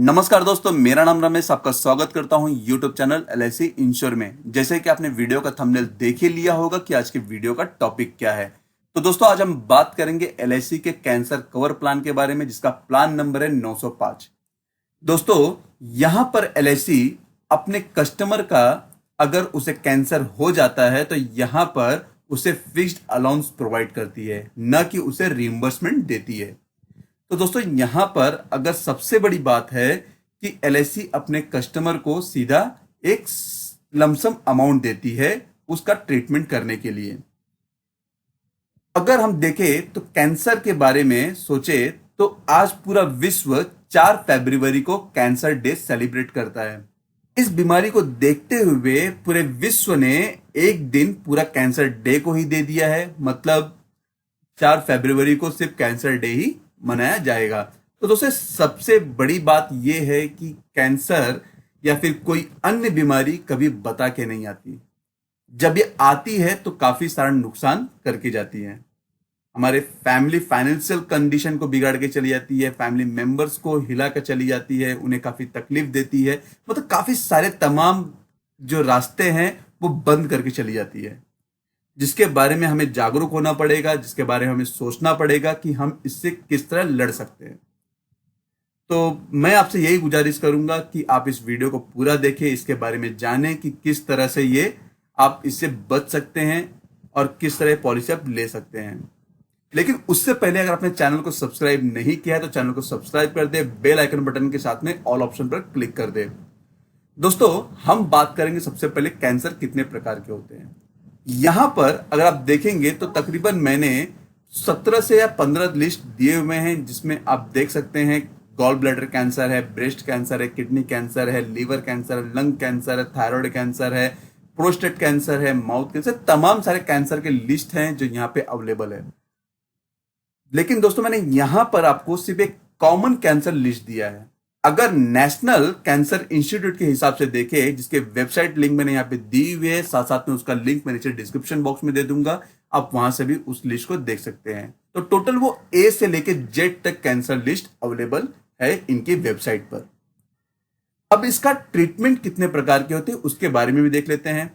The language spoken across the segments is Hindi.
नमस्कार दोस्तों, मेरा नाम रमेश। आपका स्वागत करता हूं यूट्यूब चैनल एलआईसी इंश्योर में। जैसे कि आपने वीडियो का थंबनेल देख ही लिया होगा कि आज की वीडियो का टॉपिक क्या है। तो दोस्तों, आज हम बात करेंगे एलआईसी के कैंसर कवर प्लान के बारे में, जिसका प्लान नंबर है 905। दोस्तों, यहां पर एलआईसी अपने कस्टमर का अगर उसे कैंसर हो जाता है तो यहां पर उसे फिक्स्ड अलाउंस प्रोवाइड करती है, न कि उसे रिइंबर्समेंट देती है। तो दोस्तों, यहां पर अगर सबसे बड़ी बात है कि एलआईसी अपने कस्टमर को सीधा एक लमसम अमाउंट देती है उसका ट्रीटमेंट करने के लिए। अगर हम देखें तो कैंसर के बारे में सोचे तो आज पूरा विश्व 4 फरवरी को कैंसर डे सेलिब्रेट करता है। इस बीमारी को देखते हुए पूरे विश्व ने एक दिन पूरा कैंसर डे को ही दे दिया है। मतलब 4 फरवरी को सिर्फ कैंसर डे ही मनाया जाएगा। तो दोस्तों, सबसे बड़ी बात यह है कि कैंसर या फिर कोई अन्य बीमारी कभी बता के नहीं आती। जब ये आती है तो काफी सारा नुकसान करके जाती है। हमारे फैमिली फाइनेंशियल कंडीशन को बिगाड़ के चली जाती है, फैमिली मेंबर्स को हिला कर चली जाती है, उन्हें काफी तकलीफ देती है। मतलब काफी सारे तमाम जो रास्ते हैं वो बंद करके चली जाती है, जिसके बारे में हमें जागरूक होना पड़ेगा, जिसके बारे में हमें सोचना पड़ेगा कि हम इससे किस तरह लड़ सकते हैं। तो मैं आपसे यही गुजारिश करूंगा कि आप इस वीडियो को पूरा देखें, इसके बारे में जानें कि किस तरह से ये आप इससे बच सकते हैं और किस तरह पॉलिसी आप ले सकते हैं। लेकिन उससे पहले अगर आपने चैनल को सब्सक्राइब नहीं किया है तो चैनल को सब्सक्राइब कर दे, बेल आइकन बटन के साथ में ऑल ऑप्शन पर क्लिक कर दे। दोस्तों, हम बात करेंगे सबसे पहले कैंसर कितने प्रकार के होते हैं। यहां पर अगर आप देखेंगे तो तकरीबन मैंने 17 से या 15 लिस्ट दिए हुए हैं, जिसमें आप देख सकते हैं गॉल ब्लैडर कैंसर है, ब्रेस्ट कैंसर है, किडनी कैंसर है, लीवर कैंसर है, लंग कैंसर है, थायराइड कैंसर है, प्रोस्टेट कैंसर है, माउथ कैंसर, तमाम सारे कैंसर के लिस्ट हैं जो यहाँ पे अवेलेबल है। लेकिन दोस्तों, मैंने यहां पर आपको सिर्फ एक कॉमन कैंसर लिस्ट दिया है। अगर नेशनल कैंसर इंस्टीट्यूट के हिसाब से देखें, जिसके वेबसाइट लिंक मैंने यहाँ पे दी हुई है, साथ साथ में उसका लिंक मैं नीचे डिस्क्रिप्शन बॉक्स में दे दूंगा, आप वहां से भी उस लिस्ट को देख सकते हैं। तो टोटल वो ए से लेके जेड तक कैंसर लिस्ट अवेलेबल है इनकी वेबसाइट पर। अब इसका ट्रीटमेंट कितने प्रकार के होते हैं उसके बारे में भी देख लेते हैं।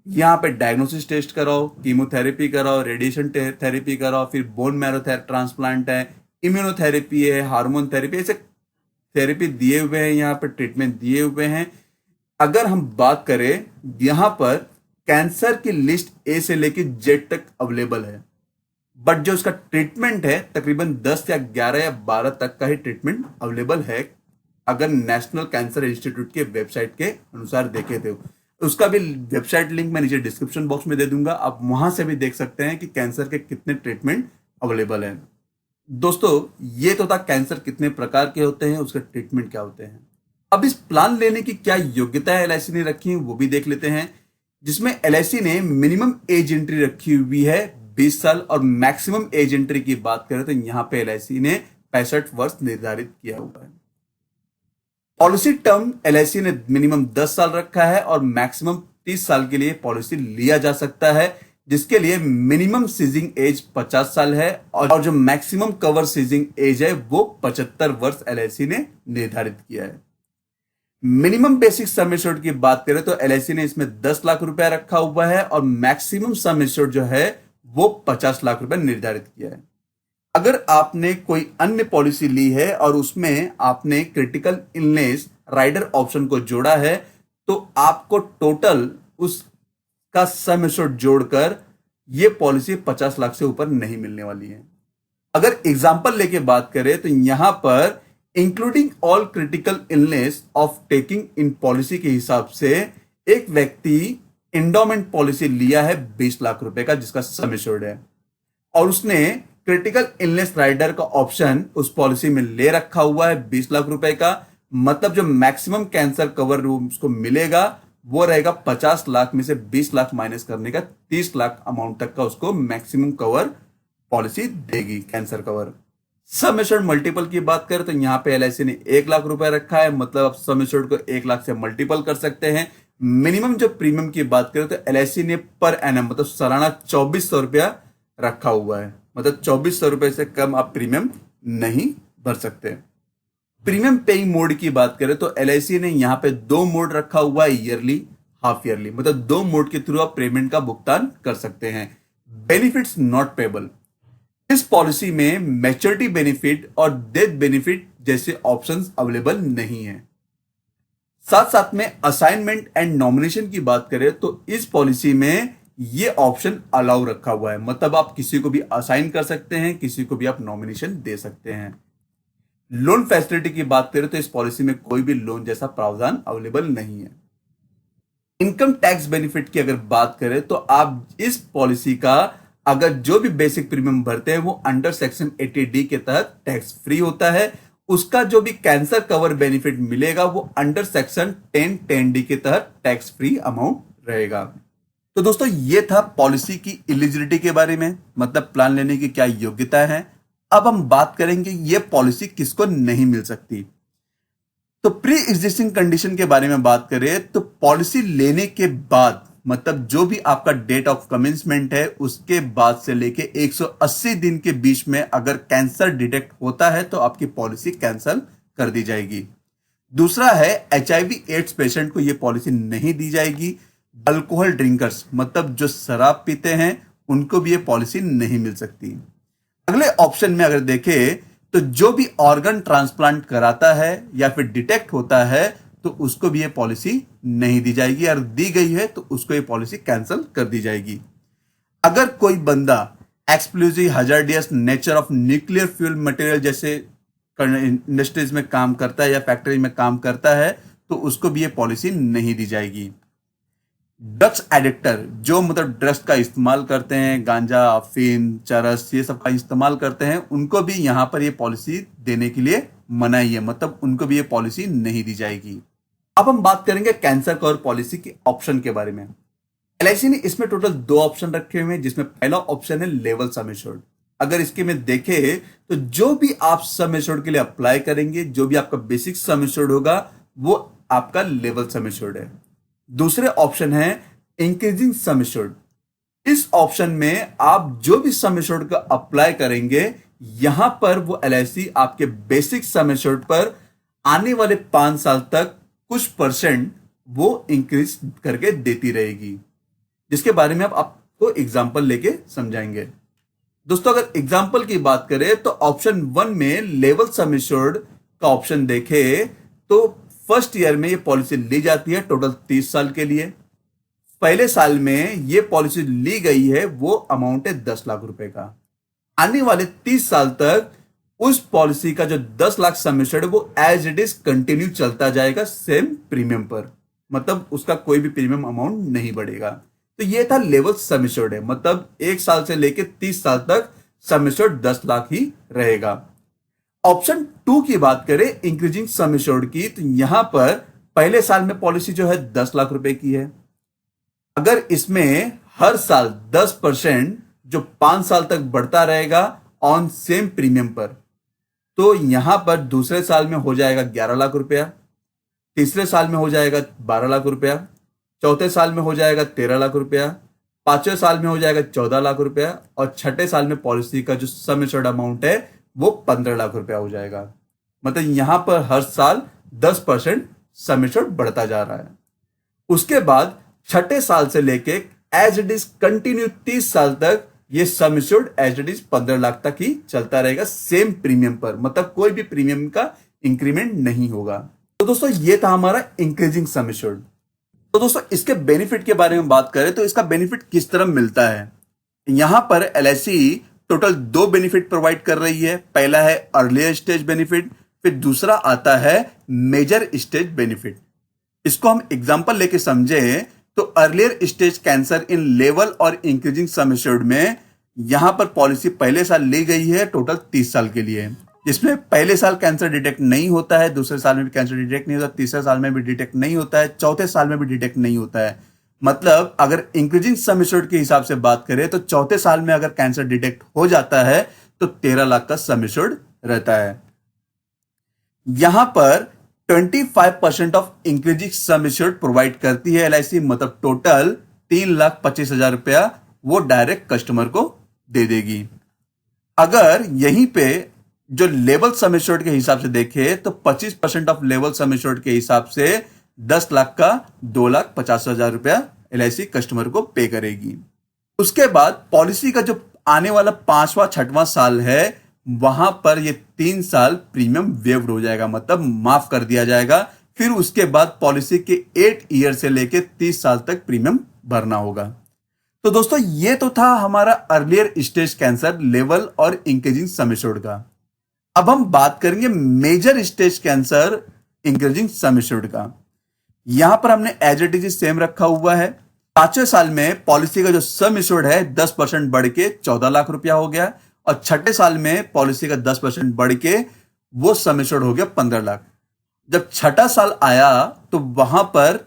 यहाँ पे डायग्नोसिस टेस्ट कराओ, कीमोथेरेपी कराओ, रेडिएशन थेरेपी कराओ, फिर बोन मैरो ट्रांसप्लांट है, इम्यूनोथेरेपी है, हार्मोन थेरेपी, ऐसे थेरेपी दिए हुए हैं, यहाँ पर ट्रीटमेंट दिए हुए हैं। अगर हम बात करें, यहां पर कैंसर की लिस्ट ए से लेकर जेड तक अवेलेबल है, बट जो उसका ट्रीटमेंट है तकरीबन 10 या 11 या 12 तक का ही ट्रीटमेंट अवेलेबल है। अगर नेशनल कैंसर इंस्टीट्यूट के वेबसाइट के अनुसार देखे थे, उसका भी वेबसाइट लिंक मैं नीचे डिस्क्रिप्शन बॉक्स में दे दूंगा, आप वहां से भी देख सकते हैं कि कैंसर के कितने ट्रीटमेंट अवेलेबल है। दोस्तों, ये तो था कैंसर कितने प्रकार के होते हैं, उसके ट्रीटमेंट क्या होते हैं। अब इस प्लान लेने की क्या योग्यता है एलआईसी ने रखी है वो भी देख लेते हैं, जिसमें एलआईसी ने मिनिमम एज एंट्री रखी हुई है 20 साल, और मैक्सिमम एज एंट्री की बात करें तो यहां पे एलआईसी ने 65 वर्ष निर्धारित किया हुआ है। पॉलिसी टर्म एलआईसी ने मिनिमम 10 साल रखा है और मैक्सिमम 30 साल के लिए पॉलिसी लिया जा सकता है, जिसके लिए मिनिमम सीजिंग एज 50 साल है और जो मैक्सिमम कवर सीजिंग एज है वो 75 वर्ष एलआईसी ने निर्धारित किया है। मिनिमम बेसिक सम एश्योर्ड की बात करें तो एलआईसी ने इसमें 10 लाख रुपया रखा हुआ है और मैक्सिमम सम एश्योर्ड जो है वो 50 लाख रुपया निर्धारित किया है। अगर आपने कोई अन्य पॉलिसी ली है और उसमें आपने क्रिटिकल इलनेस राइडर ऑप्शन को जोड़ा है तो आपको टोटल उसका सम एश्योर्ड जोड़कर यह पॉलिसी 50 लाख से ऊपर नहीं मिलने वाली है। अगर एग्जांपल लेके बात करें तो यहां पर including all critical illness of taking in policy के हिसाब से एक व्यक्ति इंडोमेंट पॉलिसी लिया है 20 लाख रुपए का, जिसका सम एश्योर्ड है, और उसने क्रिटिकल इलनेस राइडर का ऑप्शन उस पॉलिसी में ले रखा हुआ है 20 लाख रुपए का। मतलब जो मैक्सिमम कैंसर कवर उसको मिलेगा वो रहेगा 50 लाख में से 20 लाख माइनस करने का 30 लाख अमाउंट तक का उसको मैक्सिमम कवर पॉलिसी देगी, cancer cover. Sum assured multiple की बात करें तो यहां पे एलआईसी ने 1 लाख रुपए रखा है, मतलब आप सम एश्योर्ड को 1 लाख से मल्टीपल कर सकते हैं। मिनिमम जो प्रीमियम की बात करें तो एलआईसी ने पर एनम मतलब सालाना 2400 रुपया रखा हुआ है, मतलब 2400 रुपए से कम आप प्रीमियम नहीं भर सकते। प्रीमियम पेइंग मोड की बात करें तो एलआईसी ने यहां पे दो मोड रखा हुआ है, ईयरली, हाफ ईयरली, मतलब दो मोड के थ्रू आप पेमेंट का भुगतान कर सकते हैं। बेनिफिट्स नॉट पेबल, इस पॉलिसी में मैच्योरिटी बेनिफिट और डेथ बेनिफिट जैसे ऑप्शंस अवेलेबल नहीं है। साथ साथ में असाइनमेंट एंड नॉमिनेशन की बात करें तो इस पॉलिसी में ये ऑप्शन अलाउ रखा हुआ है, मतलब आप किसी को भी असाइन कर सकते हैं, किसी को भी आप नॉमिनेशन दे सकते हैं। लोन फैसिलिटी की बात करें तो इस पॉलिसी में कोई भी लोन जैसा प्रावधान अवेलेबल नहीं है। इनकम टैक्स बेनिफिट की अगर बात करें तो आप इस पॉलिसी का अगर जो भी बेसिक प्रीमियम भरते हैं वो अंडर सेक्शन 80D के तहत टैक्स फ्री होता है। उसका जो भी कैंसर कवर बेनिफिट मिलेगा वो अंडर सेक्शन 10(10)D के तहत टैक्स फ्री अमाउंट रहेगा। तो दोस्तों ये था पॉलिसी की एलिजिबिलिटी के बारे में, मतलब प्लान लेने की क्या योग्यता है। अब हम बात करेंगे ये पॉलिसी किसको नहीं मिल सकती। तो प्री एग्जिस्टिंग कंडीशन के बारे में बात करें तो पॉलिसी लेने के बाद, मतलब जो भी आपका डेट ऑफ कमेंसमेंट है उसके बाद से लेके 180 दिन के बीच में अगर कैंसर डिटेक्ट होता है तो आपकी पॉलिसी कैंसिल कर दी जाएगी। दूसरा है HIV एड्स पेशेंट को यह पॉलिसी नहीं दी जाएगी। अल्कोहल ड्रिंकर्स, मतलब जो शराब पीते हैं, उनको भी यह पॉलिसी नहीं मिल सकती। अगले ऑप्शन में अगर देखें तो जो भी ऑर्गन ट्रांसप्लांट कराता है या फिर डिटेक्ट होता है तो उसको भी ये पॉलिसी नहीं दी जाएगी, और दी गई है तो उसको ये पॉलिसी कैंसिल कर दी जाएगी। अगर कोई बंदा explosive hazardous nature of nuclear fuel material जैसे इंडस्ट्रीज में काम करता है या फैक्ट्री में काम करता है तो उसको भी ये पॉलिसी नहीं दी जाएगी। ड्रग्स एडिक्टर, जो मतलब ड्रग्स का इस्तेमाल करते हैं, गांजा, अफीम, चरस, ये सब का इस्तेमाल करते हैं, उनको भी यहां पर ये पॉलिसी देने के लिए मनाही है, मतलब उनको भी ये पॉलिसी नहीं दी जाएगी। अब हम बात करेंगे कैंसर कवर पॉलिसी के ऑप्शन के बारे में। एलआईसी ने इसमें टोटल दो ऑप्शन रखे हुए हैं, जिसमें पहला ऑप्शन है लेवल सम एश्योर्ड। अगर इसके में देखें तो जो भी आप सम एश्योर्ड के लिए अप्लाई करेंगे, जो भी आपका बेसिक सम एश्योर्ड होगा वो आपका लेवल सम एश्योर्ड है। दूसरे ऑप्शन है इंक्रीजिंग सम एश्योर्ड। इस ऑप्शन में आप जो भी सम एश्योर्ड का अप्लाई करेंगे, यहां पर वो एलआईसी आपके बेसिक सम एश्योर्ड पर आने वाले 5 साल तक कुछ परसेंट वो इंक्रीज करके देती रहेगी, जिसके बारे में आपको एग्जांपल लेके समझाएंगे। दोस्तों अगर एग्जांपल की बात करें तो ऑप्शन 1 में लेवल सम एश्योर्ड का ऑप्शन देखें तो फर्स्ट ईयर में ये पॉलिसी ली जाती है टोटल 30 साल के लिए। पहले साल में ये पॉलिसी ली गई है वो अमाउंट है 10 लाख रुपए का। आने वाले 30 साल तक उस पॉलिसी का जो 10 लाख सम एश्योर्ड है वो एज इट इज कंटिन्यू चलता जाएगा सेम प्रीमियम पर, मतलब उसका कोई भी प्रीमियम अमाउंट नहीं बढ़ेगा। तो ये था लेवल सम एश्योर्ड है, मतलब 1 साल से लेके 30 साल तक सम एश्योर्ड 10 लाख ही रहेगा। ऑप्शन 2 की बात करें इंक्रीजिंग सम एश्योर्ड की, तो यहां पर पहले साल में पॉलिसी जो है 10 लाख रुपए की है। अगर इसमें हर साल 10% जो 5 साल तक बढ़ता रहेगा ऑन सेम प्रीमियम पर, तो यहां पर दूसरे साल में हो जाएगा 11 लाख रुपया, तीसरे साल में हो जाएगा 12 लाख रुपया, चौथे साल में हो जाएगा 13 लाख रुपया, पांचवें साल में हो जाएगा 14 लाख रुपया, और छठे साल में पॉलिसी का जो सम एश्योर्ड अमाउंट है वो 15 लाख रुपया हो जाएगा। मतलब यहां पर हर साल 10% सम एश्योर्ड बढ़ता जा रहा है। उसके बाद छठे साल से लेके एज इट इज कंटिन्यू 30 साल तक ये sum assured as it is 15 lakh तक ही चलता रहेगा सेम प्रीमियम पर, मतलब कोई भी प्रीमियम का इंक्रीमेंट नहीं होगा। तो दोस्तों ये था हमारा इंक्रीजिंग सम एश्योर्ड। तो दोस्तों इसके बेनिफिट के बारे में बात करें तो इसका बेनिफिट किस तरह मिलता है। यहां पर एलआईसी टोटल 2 बेनिफिट प्रोवाइड कर रही है। पहला है अर्लियर स्टेज बेनिफिट, फिर दूसरा आता है मेजर स्टेज बेनिफिट। इसको हम एग्जांपल लेके समझे तो earlier stage cancer in level और इंक्रीजिंग सम एश्योर्ड में यहां पर पॉलिसी पहले साल ली गई है टोटल 30 साल के लिए, जिसमें पहले साल कैंसर डिटेक्ट नहीं होता है, दूसरे साल में भी कैंसर डिटेक्ट नहीं होता, तीसरे साल में भी डिटेक्ट नहीं होता है, चौथे साल में भी डिटेक्ट नहीं होता है। मतलब अगर इंक्रीजिंग सम एश्योर्ड के हिसाब से बात करें तो चौथे साल में अगर कैंसर डिटेक्ट हो जाता है तो 13 लाख का सम एश्योर्ड रहता है। यहां पर 25% of increasing sum assured provide करती है एलआईसी, मतलब टोटल 3,25,000 रुपया वो डायरेक्ट कस्टमर को दे देगी। अगर यहीं पे जो लेवल सम एश्योर्ड के हिसाब से देखे तो 25% ऑफ लेवल सम एश्योर्ड के हिसाब से 10 लाख का 2,50,000 रुपया एलआईसी कस्टमर को पे करेगी। उसके बाद पॉलिसी का जो आने वाला 5वां 6वां साल है वहां पर ये 3 साल प्रीमियम वेव्ड हो जाएगा, मतलब माफ कर दिया जाएगा। फिर उसके बाद पॉलिसी के 8 ईयर से लेके 30 साल तक प्रीमियम भरना होगा। तो दोस्तों ये तो था हमारा अर्लियर स्टेज कैंसर लेवल और इंक्रीजिंग सम एश्योर्ड का। अब हम बात करेंगे major stage cancer increasing sum assured का। यहां पर हमने एज इट इज सेम रखा हुआ है। 5वें साल में पॉलिसी का जो सम एश्योर्ड है 10% बढ़ के 14 लाख रुपया हो गया, और 6ठे साल में पॉलिसी का 10% बढ़ के वो सम एश्योर्ड हो गया 15 लाख। जब 6ठा साल आया तो वहां पर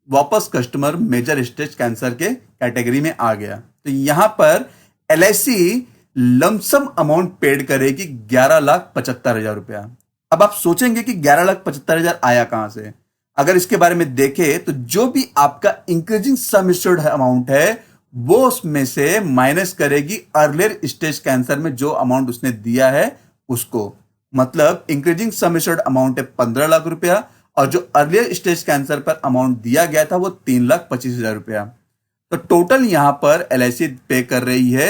वापस कस्टमर मेजर स्टेज कैंसर के कैटेगरी में आ गया। तो यहां पर एलआईसी लमसम अमाउंट पेड करेगी 11,75,000 रुपया। अब आप सोचेंगे कि 11,75,000 आया कहां से। अगर इसके बारे में देखें तो जो भी आपका इंक्रीजिंग सम एश्योर्ड अमाउंट है वो उसमें से माइनस करेगी अर्लियर स्टेज कैंसर में जो अमाउंट उसने दिया है उसको। मतलब इंक्रीजिंग सम एश्योर्ड अमाउंट है 15 लाख रुपया, और जो अर्लियर स्टेज कैंसर पर अमाउंट दिया गया था वो 3,25,000 रुपया। तो टोटल यहां पर एलआईसी पे कर रही है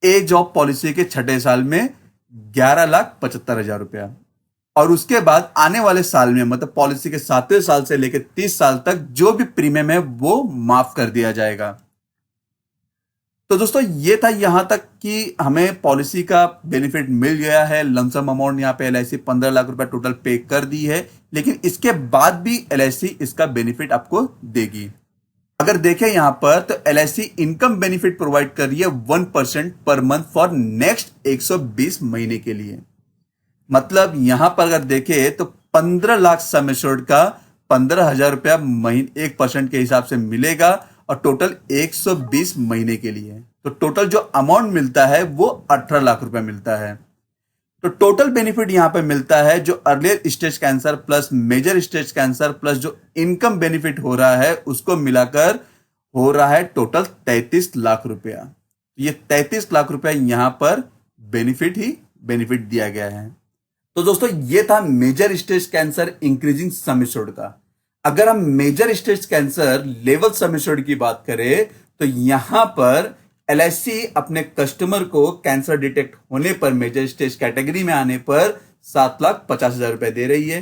एज ऑफ पॉलिसी के 6ठे साल में 11,75,000 रुपया, और उसके बाद आने वाले साल में मतलब पॉलिसी के 7वें साल से लेकर 30 साल तक जो भी प्रीमियम है वो माफ कर दिया जाएगा। तो दोस्तों ये था यहां तक कि हमें पॉलिसी का बेनिफिट मिल गया है। लमसम अमाउंट यहां पे एलआईसी 15 लाख रुपया टोटल पे कर दी है, लेकिन इसके बाद भी एलआईसी इसका बेनिफिट आपको देगी। अगर देखें यहां पर तो एलआईसी इनकम बेनिफिट प्रोवाइड कर रही है 1% पर मंथ फॉर नेक्स्ट 120 महीने के लिए। मतलब यहां पर अगर देखें तो 15 लाख सम एश्योर्ड का 15,000 रुपया महीने 1% के हिसाब से मिलेगा, और टोटल 120 महीने के लिए। तो टोटल जो अमाउंट मिलता है वो 18 लाख रुपया मिलता है। तो टोटल बेनिफिट यहां पे मिलता है जो earlier stage cancer plus major stage cancer plus जो इनकम बेनिफिट हो रहा है उसको मिलाकर हो रहा है टोटल 33 लाख रुपया। ये 33 लाख रुपया यहां पर बेनिफिट ही बेनिफिट दिया गया है। तो दोस्तों ये था major stage cancer increasing sum assured का। अगर हम major stage cancer level sum assured की बात करें तो यहां पर एलआईसी अपने कस्टमर को कैंसर डिटेक्ट होने पर मेजर स्टेज कैटेगरी में आने पर 7,50,000 रुपए दे रही है।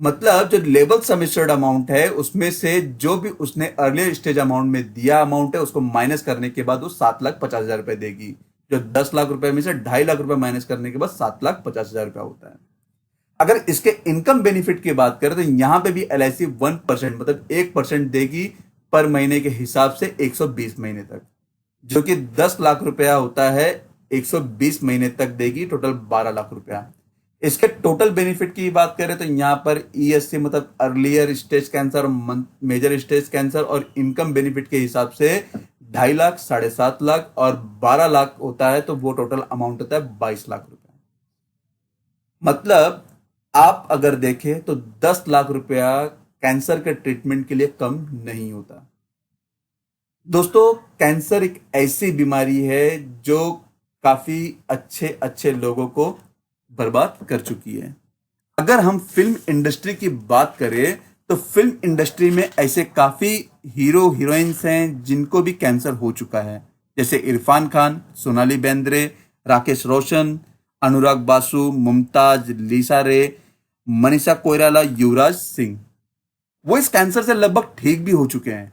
मतलब जो लेवल सम एश्योर्ड अमाउंट है उसमें से जो भी उसने अर्लियर स्टेज अमाउंट में दिया अमाउंट है उसको माइनस करने के बाद वो 7,50,000 रुपए देगी। जो 10 लाख रुपए में से 2.5 लाख रुपए माइनस करने के बाद 7,50,000 रुपया होता है। अगर इसके इनकम बेनिफिट की बात करें तो यहां पे भी एलआईसी 1% मतलब 1% देगी पर महीने के हिसाब से 120 महीने तक, जो कि 10 लाख रुपया होता है 120 महीने तक देगी, टोटल 12 लाख रुपया। इसके टोटल बेनिफिट की बात करें तो यहां पर ईएससी मतलब earlier stage cancer, major stage cancer और इनकम बेनिफिट के हिसाब से 2.5 लाख, 7.5 लाख और 12 लाख होता है, तो वो टोटल अमाउंट होता है 22 लाख रुपया। मतलब आप अगर देखें तो 10 लाख रुपया कैंसर के ट्रीटमेंट के लिए कम नहीं होता। दोस्तों कैंसर एक ऐसी बीमारी है जो काफी अच्छे अच्छे लोगों को बर्बाद कर चुकी है। अगर हम फिल्म इंडस्ट्री की बात करें तो फिल्म इंडस्ट्री में ऐसे काफी हीरो हीरोइंस हैं जिनको भी कैंसर हो चुका है, जैसे इरफान खान, सोनाली बेंद्रे, राकेश रोशन, अनुराग बासु, मुमताज, लीसा रे, मनीषा कोइराला, युवराज सिंह। वो इस कैंसर से लगभग ठीक भी हो चुके हैं।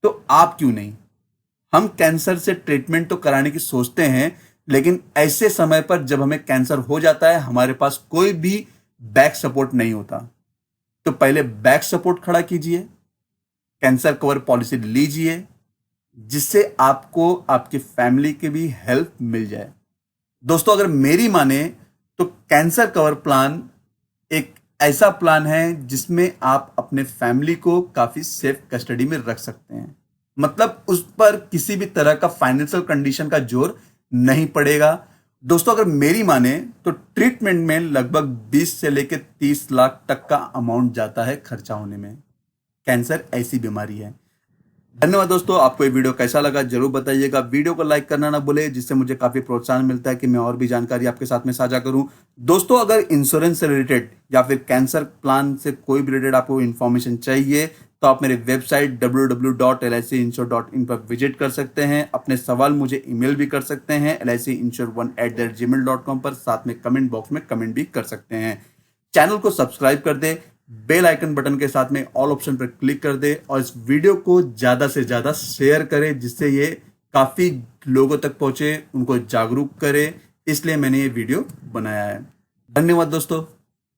तो आप क्यों नहीं? हम कैंसर से ट्रीटमेंट तो कराने की सोचते हैं, लेकिन ऐसे समय पर जब हमें कैंसर हो जाता है हमारे पास कोई भी बैक सपोर्ट नहीं होता। तो पहले बैक सपोर्ट खड़ा कीजिए, कैंसर कवर पॉलिसी लीजिए, जिससे आपको आपकी फैमिली की भी हेल्प मिल जाए। दोस्तों अगर मेरी माने तो कैंसर कवर प्लान एक ऐसा प्लान है जिसमें आप अपने फैमिली को काफी सेफ कस्टडी में रख सकते हैं। मतलब उस पर किसी भी तरह का फाइनेंशियल कंडीशन का जोर नहीं पड़ेगा। दोस्तों अगर मेरी माने तो ट्रीटमेंट में लगभग 20 से लेकर 30 लाख तक का अमाउंट जाता है खर्चा होने में। कैंसर ऐसी बीमारी है। धन्यवाद दोस्तों। आपको ये वीडियो कैसा लगा जरूर बताइएगा। वीडियो को लाइक करना ना भूले, जिससे मुझे काफी प्रोत्साहन मिलता है कि मैं और भी जानकारी आपके साथ में साझा करूं। दोस्तों, अगर इंश्योरेंस से रिलेटेड या फिर कैंसर प्लान से कोई भी रिलेटेड आपको इन्फॉर्मेशन चाहिए तो आप मेरे वेबसाइट www.licinsure.in पर विजिट कर सकते हैं। अपने सवाल मुझे ईमेल भी कर सकते हैं licinsure1@gmail.com पर। साथ में कमेंट बॉक्स में कमेंट भी कर सकते हैं। चैनल को सब्सक्राइब कर दे, बेल आइकन बटन के साथ में ऑल ऑप्शन पर क्लिक कर दे और इस वीडियो को ज्यादा से ज्यादा शेयर करें, जिससे ये काफी लोगों तक पहुंचे, उनको जागरूक करे। इसलिए मैंने ये वीडियो बनाया है। धन्यवाद दोस्तों।